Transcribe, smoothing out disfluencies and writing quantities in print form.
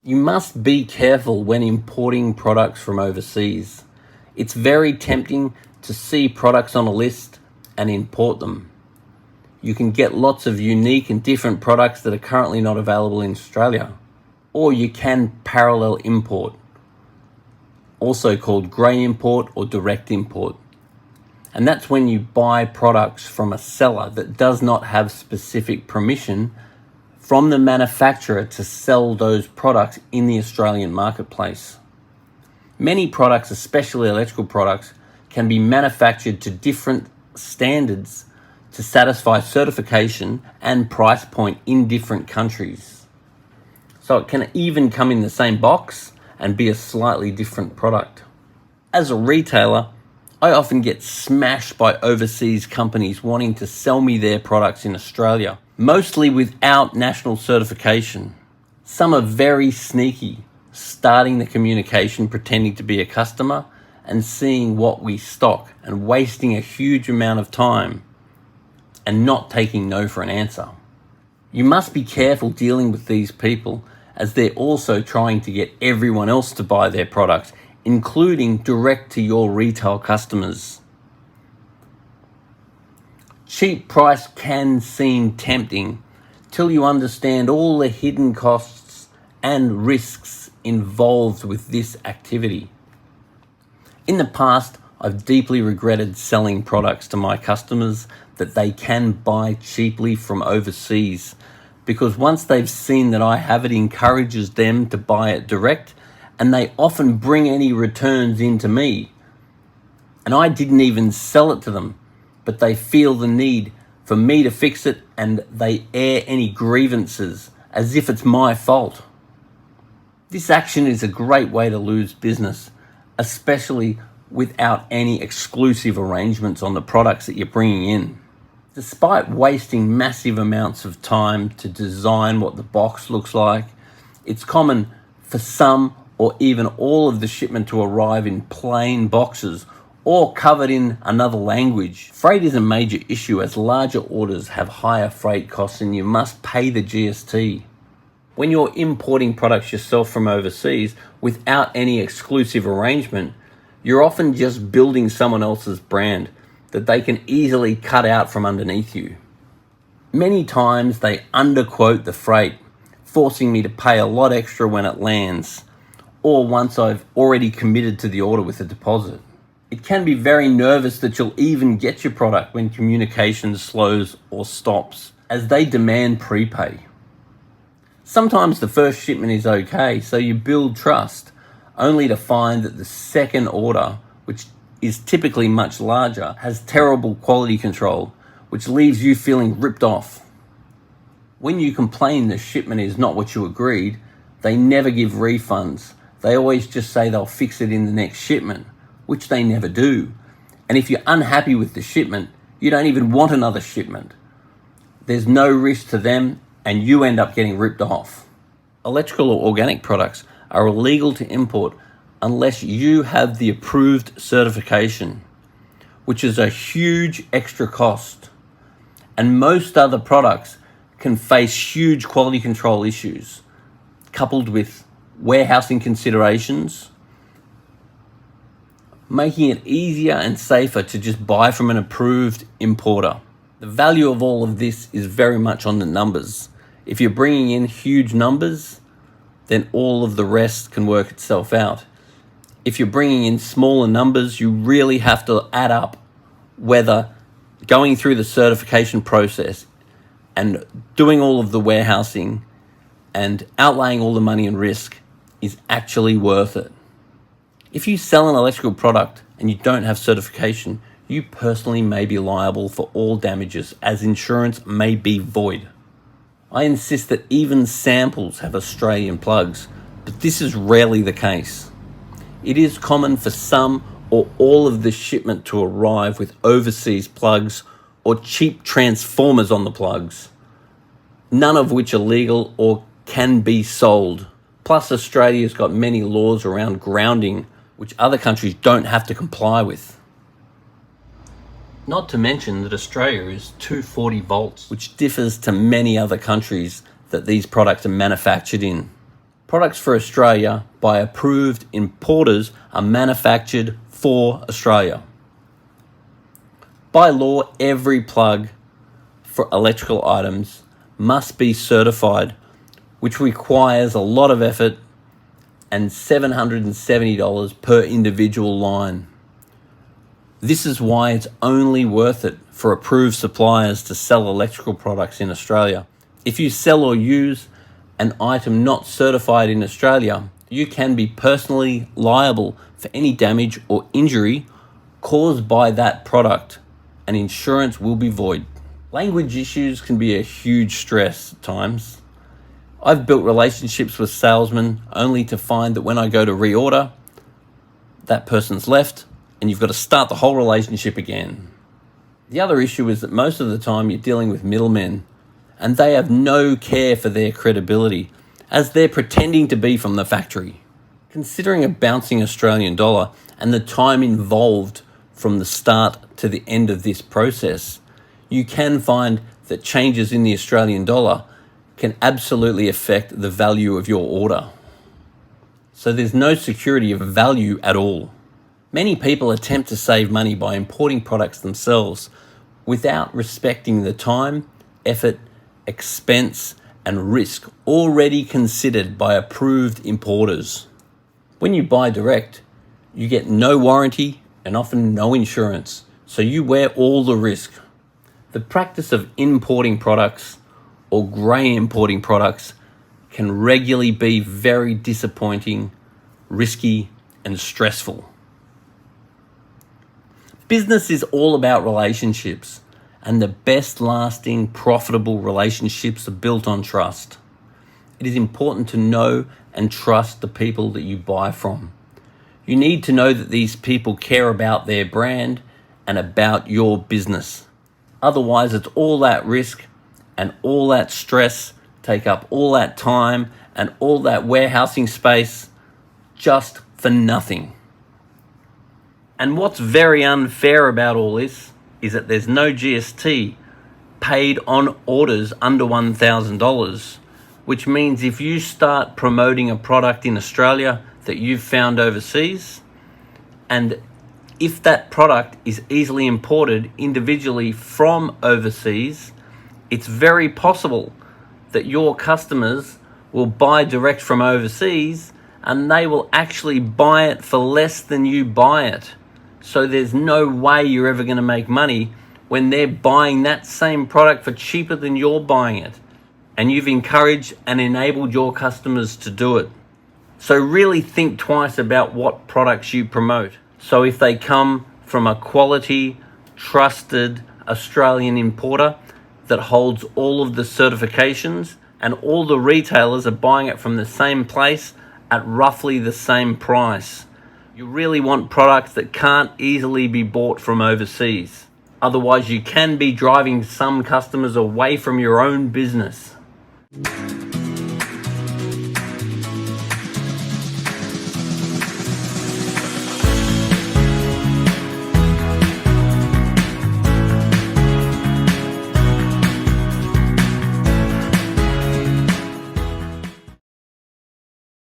You must be careful when importing products from overseas. It's very tempting to see products on a list and import them. You can get lots of unique and different products that are currently not available in Australia. Or you can parallel import, also called grey import or direct import. And that's when you buy products from a seller that does not have specific permission from the manufacturer to sell those products in the Australian marketplace. Many products, especially electrical products, can be manufactured to different standards to satisfy certification and price point in different countries. So it can even come in the same box and be a slightly different product. As a retailer, I often get smashed by overseas companies wanting to sell me their products in Australia, mostly without national certification. Some are very sneaky, starting the communication pretending to be a customer and seeing what we stock and wasting a huge amount of time and not taking no for an answer. You must be careful dealing with these people, as they're also trying to get everyone else to buy their products, including direct to your retail customers. Cheap price can seem tempting till you understand all the hidden costs and risks involved with this activity. In the past, I've deeply regretted selling products to my customers that they can buy cheaply from overseas, because once they've seen that I have it, encourages them to buy it direct, and they often bring any returns into me. And I didn't even sell it to them, but they feel the need for me to fix it, and they air any grievances as if it's my fault. This action is a great way to lose business, especially without any exclusive arrangements on the products that you're bringing in. Despite wasting massive amounts of time to design what the box looks like, it's common for some or even all of the shipment to arrive in plain boxes or covered in another language. Freight is a major issue, as larger orders have higher freight costs and you must pay the GST. When you're importing products yourself from overseas without any exclusive arrangement, you're often just building someone else's brand that they can easily cut out from underneath you. Many times they underquote the freight, forcing me to pay a lot extra when it lands, or once I've already committed to the order with a deposit. It can be very nervous that you'll even get your product when communication slows or stops, as they demand prepay. Sometimes the first shipment is okay, so you build trust, only to find that the second order, which is typically much larger, has terrible quality control, which leaves you feeling ripped off. When you complain the shipment is not what you agreed, they never give refunds. They always just say they'll fix it in the next shipment, which they never do. And if you're unhappy with the shipment, you don't even want another shipment. There's no risk to them, and you end up getting ripped off. Electrical or organic products are illegal to import unless you have the approved certification, which is a huge extra cost. And most other products can face huge quality control issues, coupled with warehousing considerations, making it easier and safer to just buy from an approved importer. The value of all of this is very much on the numbers. If you're bringing in huge numbers, then all of the rest can work itself out. If you're bringing in smaller numbers, you really have to add up whether going through the certification process and doing all of the warehousing and outlaying all the money and risk is actually worth it. If you sell an electrical product and you don't have certification, you personally may be liable for all damages, as insurance may be void. I insist that even samples have Australian plugs, but this is rarely the case. It is common for some or all of the shipment to arrive with overseas plugs or cheap transformers on the plugs, none of which are legal or can be sold. Plus, Australia's got many laws around grounding, which other countries don't have to comply with. Not to mention that Australia is 240 volts, which differs to many other countries that these products are manufactured in. Products for Australia by approved importers are manufactured for Australia. By law, every plug for electrical items must be certified, which requires a lot of effort and $770 per individual line. This is why it's only worth it for approved suppliers to sell electrical products in Australia. If you sell or use an item not certified in Australia, you can be personally liable for any damage or injury caused by that product, and insurance will be void. Language issues can be a huge stress at times. I've built relationships with salesmen only to find that when I go to reorder, that person's left and you've got to start the whole relationship again. The other issue is that most of the time you're dealing with middlemen, and they have no care for their credibility, as they're pretending to be from the factory. Considering a bouncing Australian dollar and the time involved from the start to the end of this process, you can find that changes in the Australian dollar can absolutely affect the value of your order. So there's no security of value at all. Many people attempt to save money by importing products themselves without respecting the time, effort, expense, and risk already considered by approved importers. When you buy direct, you get no warranty and often no insurance, so you wear all the risk. The practice of importing products or grey importing products can regularly be very disappointing, risky, and stressful. Business is all about relationships, and the best lasting, profitable relationships are built on trust. It is important to know and trust the people that you buy from. You need to know that these people care about their brand and about your business. Otherwise, it's all that risk and all that stress, take up all that time and all that warehousing space just for nothing. And what's very unfair about all this is that there's no GST paid on orders under $1,000, which means if you start promoting a product in Australia that you've found overseas, and if that product is easily imported individually from overseas, it's very possible that your customers will buy direct from overseas and they will actually buy it for less than you buy it. So there's no way you're ever going to make money when they're buying that same product for cheaper than you're buying it. And you've encouraged and enabled your customers to do it. So really think twice about what products you promote. So if they come from a quality, trusted Australian importer that holds all of the certifications and all the retailers are buying it from the same place at roughly the same price. You really want products that can't easily be bought from overseas. Otherwise, you can be driving some customers away from your own business.